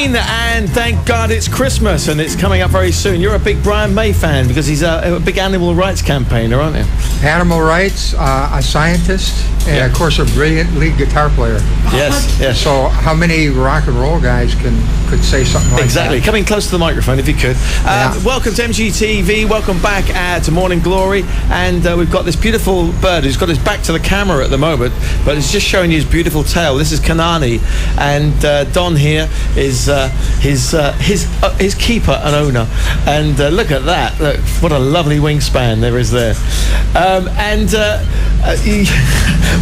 Halloween, and thank God it's Christmas, and it's coming up very soon. You're a big Brian May fan because he's a big animal rights campaigner, aren't you? Animal rights, a scientist, and of course a brilliant lead guitar player. Yes, yes. So how many rock and roll guys could say something like that? Exactly. Coming close to the microphone if you could. Welcome to MGTV. Welcome back to Morning Glory. And we've got this beautiful bird who's got his back to the camera at the moment, but it's just showing you his beautiful tail. This is Kanani, and Don here is his keeper and owner. And look at that. Look, what a lovely wingspan there is there.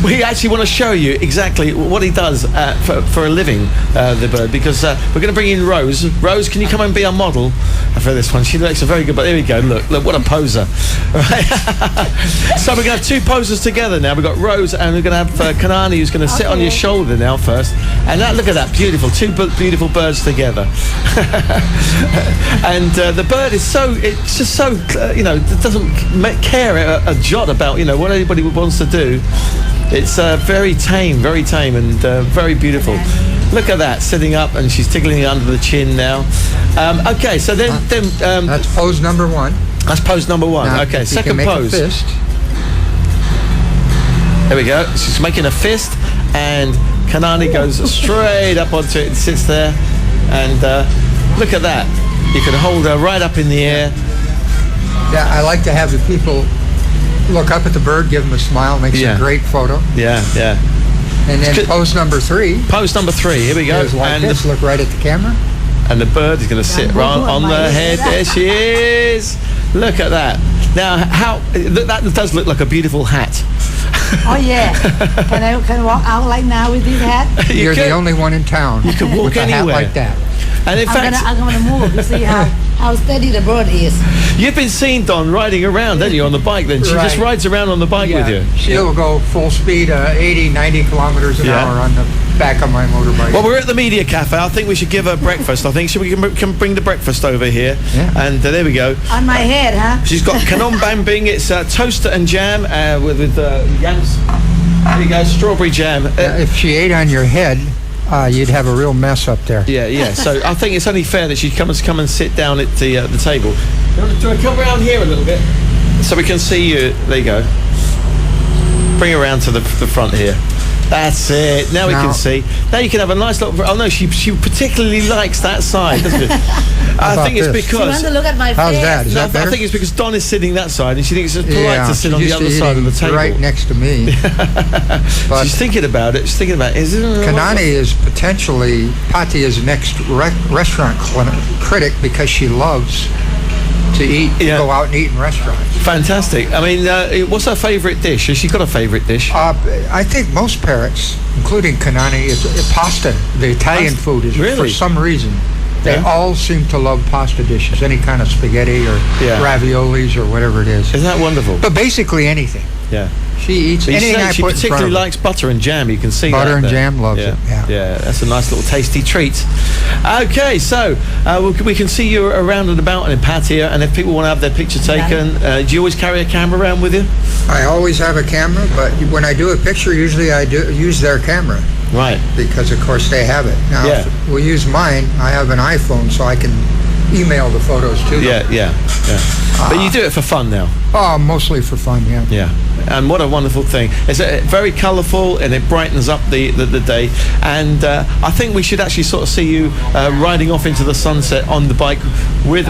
We actually want to show you exactly what he does for a living, the bird, because we're going to bring in Rose. Rose, can you come and be our model for this one? She looks very good, but there we go. Look, what a poser. Right? So we're going to have two posers together now. We've got Rose, and we're going to have Kanani, who's going to sit on your shoulder now first. And look at that, beautiful, two beautiful birds together. And the bird is it's just so, doesn't care a jot about, what anybody wants to do. It's very tame, and very beautiful. Look at that, sitting up, and she's tickling under the chin now. Okay, so then that's pose number one. That's pose number one. Now, okay, second make pose. A fist. There we go. She's making a fist, and Kanani goes straight up onto it and sits there. And look at that. You can hold her right up in the air. Yeah, I like to have the people look up at the bird, give him a smile, makes a great photo. Yeah. And then pose number three. Pose number three. Here we go. And this, look right at the camera. And the bird is going to sit right on the head. There she is. Look at that. Now, that does look like a beautiful hat. Oh yeah. Can I walk out like now with this hat? You're the only one in town. You can walk with anywhere a hat like that. And in fact, I'm gonna move. You see how steady the bird is. You've been seen, Don, riding around, haven't you, on the bike? Then she just rides around on the bike with you. She'll go full speed, 80, 90 kilometers an hour on the back of my motorbike. Well, we're at the Media Cafe. I think we should give her breakfast. I think we can bring the breakfast over here. Yeah. And there we go. On my head, huh? She's got kanon bambing. It's toaster and jam with yams. There you go, strawberry jam. If she ate on your head, you'd have a real mess up there. Yeah. So I think it's only fair that she come and sit down at the table. Do you want to come around here a little bit so we can see you? There you go. Bring her around to the front here. That's it. Now we can see. Now you can have a nice little. Oh no, she particularly likes that side, doesn't it? I think it's because. She wants to look at my face. How's that? Is that better? I think it's because Don is sitting that side, and she thinks it's polite to sit on the other side of the table. Right next to me. But she's thinking about it. She's thinking about it. Kanani is potentially Patia's next restaurant critic because she loves to eat, go out and eat in restaurants. Fantastic. I mean, what's her favourite dish? Has she got a favourite dish? I think most parrots, including Kanani, is pasta. The Italian food is, for some reason, they all seem to love pasta dishes, any kind of spaghetti or raviolis or whatever it is. Isn't that wonderful? But basically anything. Yeah. She eats anything I put in front of her. She particularly likes butter and jam. You can see butter and jam, loves it. Yeah, that's a nice little tasty treat. Okay, so we can see you around and about in Patia, and if people want to have their picture taken, do you always carry a camera around with you? I always have a camera, but when I do a picture, usually I do use their camera. Right. Because, of course, they have it. Now, if we use mine. I have an iPhone, so I can email the photos to them. Yeah. But you do it for fun now? Oh, mostly for fun, Yeah. And what a wonderful thing. It's very colourful, and it brightens up the day. And I think we should actually sort of see you riding off into the sunset on the bike with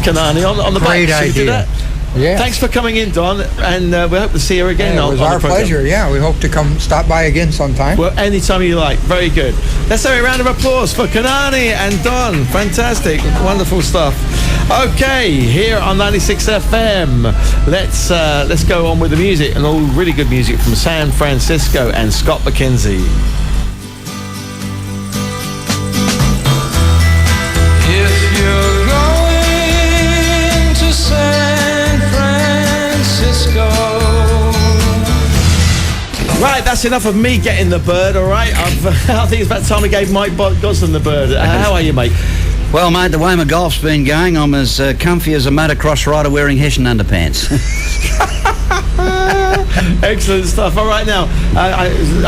Kanani on the bike. Great idea. Should we do that? Yeah. Thanks for coming in, Don, and we hope to see her again. It was our pleasure. Yeah, we hope to stop by again sometime. Well, anytime you like. Very good. Let's have a round of applause for Kanani and Don. Fantastic, wonderful stuff. Okay, here on 96 FM, let's go on with the music, and all really good music from San Francisco and Scott McKenzie. If you're going to San Francisco. Right, that's enough of me getting the bird, all right? I think it's about time I gave Mike Gosling the bird. How are you, mate? Well, mate, the way my golf's been going, I'm as comfy as a motocross rider wearing Hessian underpants. Excellent stuff. All right, now,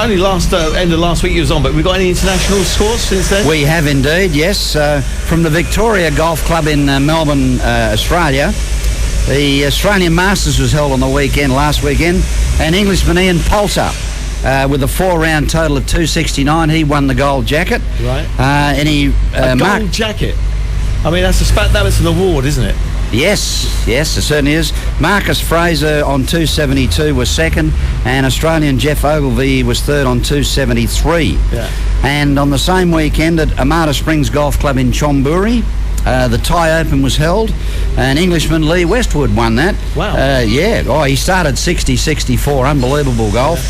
only end of last week you was on, but we got any international scores since then? We have indeed, yes. From the Victoria Golf Club in Melbourne, Australia. The Australian Masters was held on the last weekend, and Englishman Ian Poulter, with a 4-round total of 269, he won the gold jacket. Right. Gold jacket? I mean, that was an award, isn't it? Yes, it certainly is. Marcus Fraser on 272 was second, and Australian Jeff Ogilvy was third on 273. Yeah. And on the same weekend at Amata Springs Golf Club in Chonburi, the Thai Open was held, and Englishman Lee Westwood won that. Wow. He started 60-64, unbelievable golf.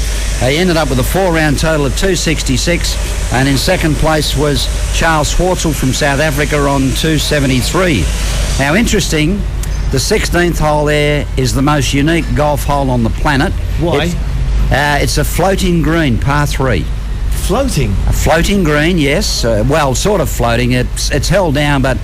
He ended up with a 4-round total of 266, and in second place was Charles Schwartzel from South Africa on 273. Now, interesting, the 16th hole there is the most unique golf hole on the planet. Why? It's a floating green, par 3. Floating? A floating green, yes. Sort of floating. It's held down, but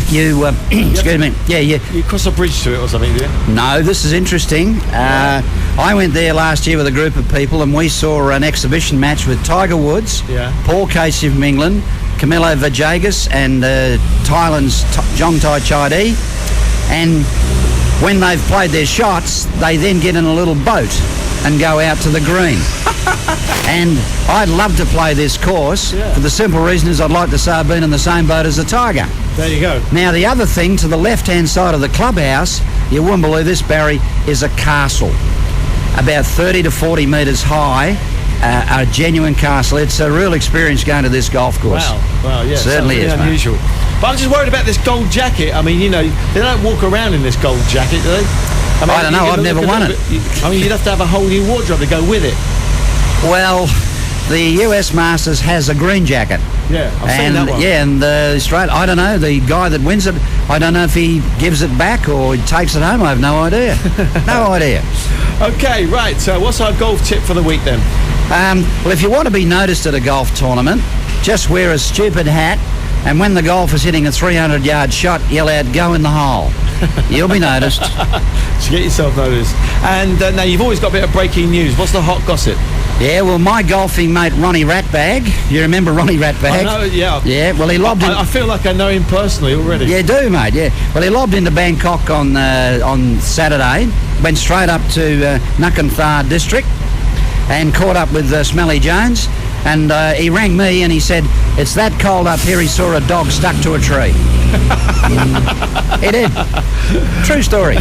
excuse me. Yeah, you cross a bridge to it or something, do you? No, this is interesting. I went there last year with a group of people, and we saw an exhibition match with Tiger Woods, Paul Casey from England, Camilo Villegas, and Thailand's Jongtai Chaidee. And when they've played their shots, they then get in a little boat and go out to the green. And I'd love to play this course for the simple reason is I'd like to say I've been in the same boat as a tiger. There you go. Now, the other thing, to the left-hand side of the clubhouse, you wouldn't believe this, Barry, is a castle. About 30 to 40 metres high, a genuine castle. It's a real experience going to this golf course. Wow, yeah. Certainly is, unusual. Mate. But I'm just worried about this gold jacket. I mean, they don't walk around in this gold jacket, do they? I don't know, I've never won it. You'd have to have a whole new wardrobe to go with it. Well, the US Masters has a green jacket. Yeah, I've seen that one. Yeah, and Australia, I don't know, the guy that wins it, I don't know if he gives it back or he takes it home. I have no idea. No idea. Okay, right, so what's our golf tip for the week then? Well, if you want to be noticed at a golf tournament, just wear a stupid hat, and when the golfer's hitting a 300-yard shot, yell out, "Go in the hole." You'll be noticed. So get yourself noticed. And now you've always got a bit of breaking news. What's the hot gossip? Yeah, well, my golfing mate Ronnie Ratbag. You remember Ronnie Ratbag? I know, yeah. Yeah, well, he lobbed in. I feel like I know him personally already. Yeah, do, mate, yeah. Well, he lobbed into Bangkok on Saturday, went straight up to Nakhon Thar district and caught up with Smelly Jones. And he rang me and he said, it's that cold up here, he saw a dog stuck to a tree. He did. True story.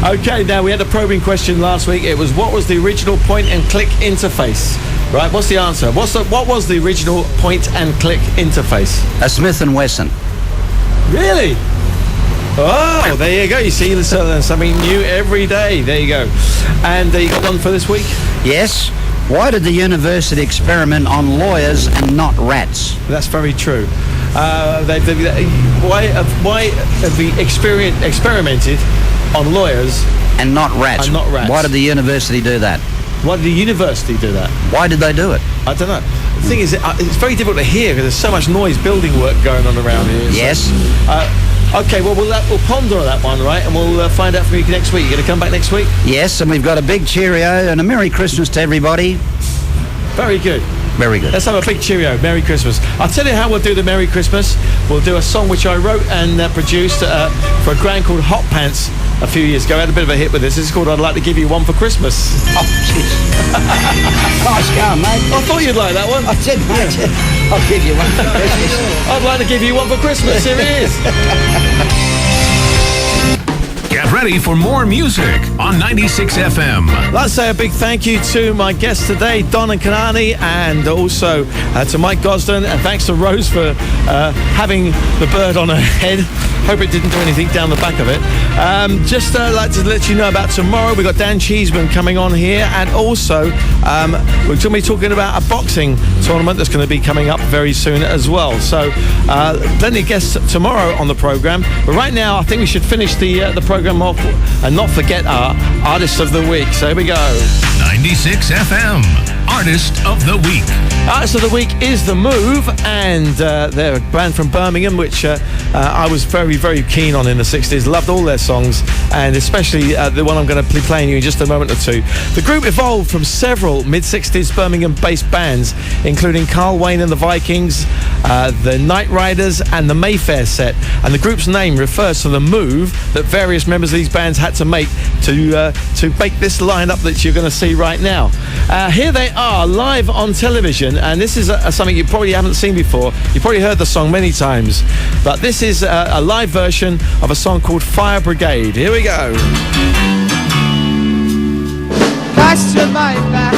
Okay, now we had a probing question last week. It was, what was the original point and click interface? Right, what's the answer? What was the original point and click interface? A Smith & Wesson. Really? Oh, there you go. You see, there's something new every day. There you go. And you got one for this week? Yes. Why did the university experiment on lawyers and not rats? That's very true. Why have we experimented on lawyers and not rats? And not rats. Why did the university do that? Why did the university do that? Why did they do it? I don't know. The thing is, it's very difficult to hear because there's so much noise, building work going on around here. Yes. Okay, well, we'll ponder that one, right? And we'll find out from you next week. You going to come back next week? Yes, and we've got a big cheerio and a Merry Christmas to everybody. Very good. Very good. Let's have a big cheerio. Merry Christmas. I'll tell you how we'll do the Merry Christmas. We'll do a song which I wrote and produced for a grand called Hot Pants a few years ago. I had a bit of a hit with this. This is called I'd Like to Give You One for Christmas. Oh, jeez. Nice going, mate. I thought you'd like that one. I did, mate. I'll give you one for Christmas. I'd like to give you one for Christmas. Here it is. Get ready for more music on 96 FM. I'd like to say a big thank you to my guests today, Don and Kanani, and also to Mike Gosden, and thanks to Rose for having the bird on her head. Hope it didn't do anything down the back of it. Just like to let you know about tomorrow. We've got Dan Cheeseman coming on here, and also we're going to be talking about a boxing tournament that's going to be coming up very soon as well. So plenty of guests tomorrow on the program. But right now, I think we should finish the program off and not forget our Artist of the Week. So here we go. 96 FM, Artist of the Week. Artist of the Week is The Move, and they're a band from Birmingham, which I was very, very keen on in the 60s. Loved all their songs, and especially the one I'm going to be playing you in just a moment or two. The group evolved from several mid-60s Birmingham-based bands, including Carl Wayne and the Vikings, the Night Riders, and the Mayfair Set. And the group's name refers to the move that various members of these bands had to make to make this lineup that you're going to see right now. Here they are live on television, and this is something you probably haven't seen before. You've probably heard the song many times, but this is a live version of a song called Fire Brigade. Here we go. Cast your mind back